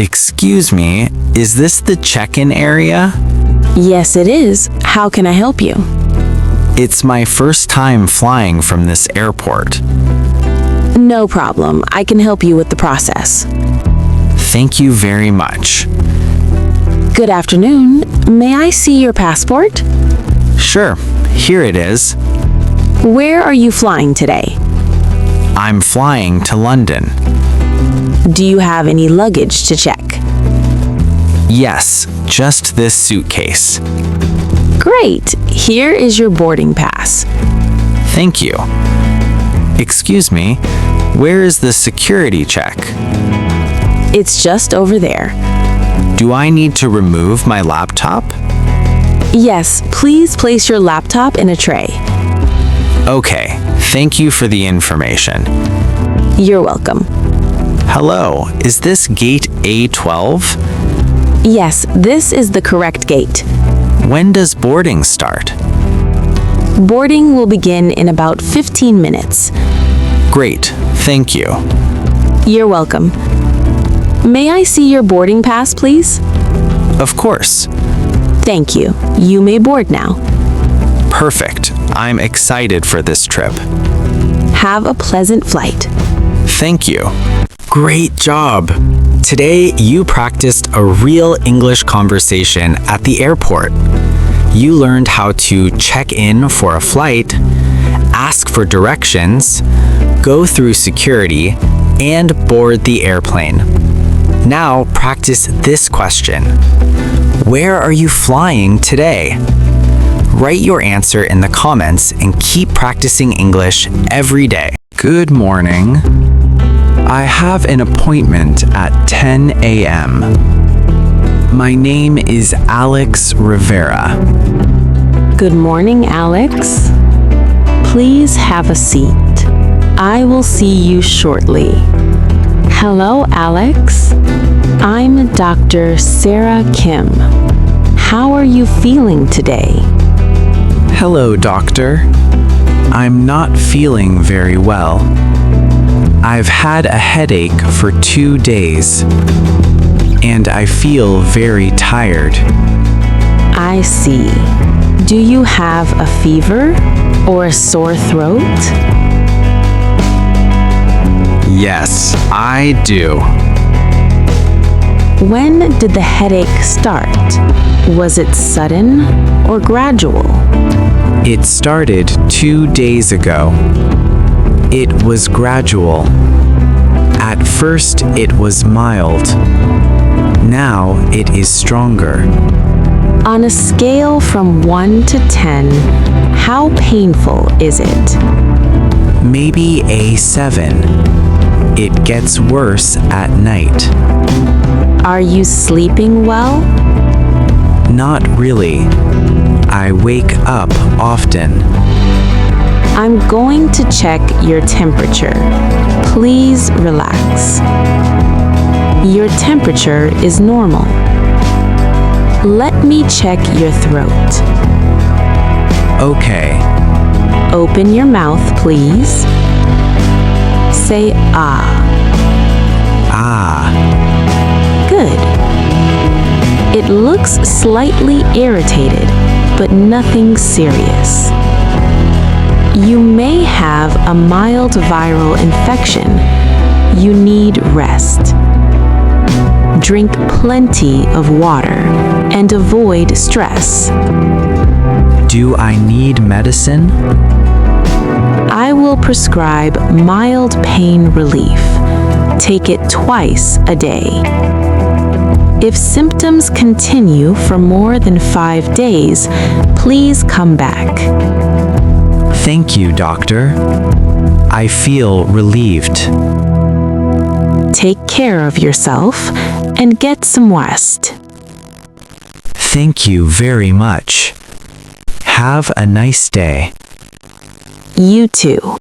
Excuse me, is this the check-in area? Yes, it is. How can I help you? It's my first time flying from this airport. No problem. I can help you with the process. Thank you very much. Good afternoon. May I see your passport? Sure, here it is. Where are you flying today? I'm flying to London. Do you have any luggage to check? Yes, just this suitcase. Great. Here is your boarding pass. Thank you. Excuse me, where is the security check? It's just over there. Do I need to remove my laptop? Yes, please place your laptop in a tray. Okay, thank you for the information. You're welcome. Hello, is this gate A12? Yes, this is the correct gate. When does boarding start? Boarding will begin in about 15 minutes. Great, thank you. You're welcome. May I see your boarding pass, please? Of course. Thank you. You may board now. Perfect. I'm excited for this trip. Have a pleasant flight. Thank you. Great job. Today, you practiced a real English conversation at the airport. You learned how to check in for a flight, ask for directions, go through security, and board the airplane. Now, practice this question. Where are you flying today? Write your answer in the comments and keep practicing English every day. Good morning. I have an appointment at 10 a.m. My name is Alex Rivera. Good morning, Alex. Please have a seat. I will see you shortly. Hello, Alex. I'm Dr. Sarah Kim. How are you feeling today? Hello, doctor. I'm not feeling very well. I've had a headache for 2 days, and I feel very tired. I see. Do you have a fever or a sore throat? Yes, I do. When did the headache start? Was it sudden or gradual? It started 2 days ago. It was gradual. At first, it was mild. Now it is stronger. On a scale from 1 to 10, how painful is it? Maybe a 7. It gets worse at night. Are you sleeping well? Not really. I wake up often. I'm going to check your temperature. Please relax. Your temperature is normal. Let me check your throat. Okay. Open your mouth, please. Say ah. Ah. Good. It looks slightly irritated, but nothing serious. You may have a mild viral infection. You need rest. Drink plenty of water and avoid stress. Do I need medicine? I will prescribe mild pain relief. Take it twice a day. If symptoms continue for more than 5 days, please come back. Thank you, doctor. I feel relieved. Take care of yourself and get some rest. Thank you very much. Have a nice day. You too.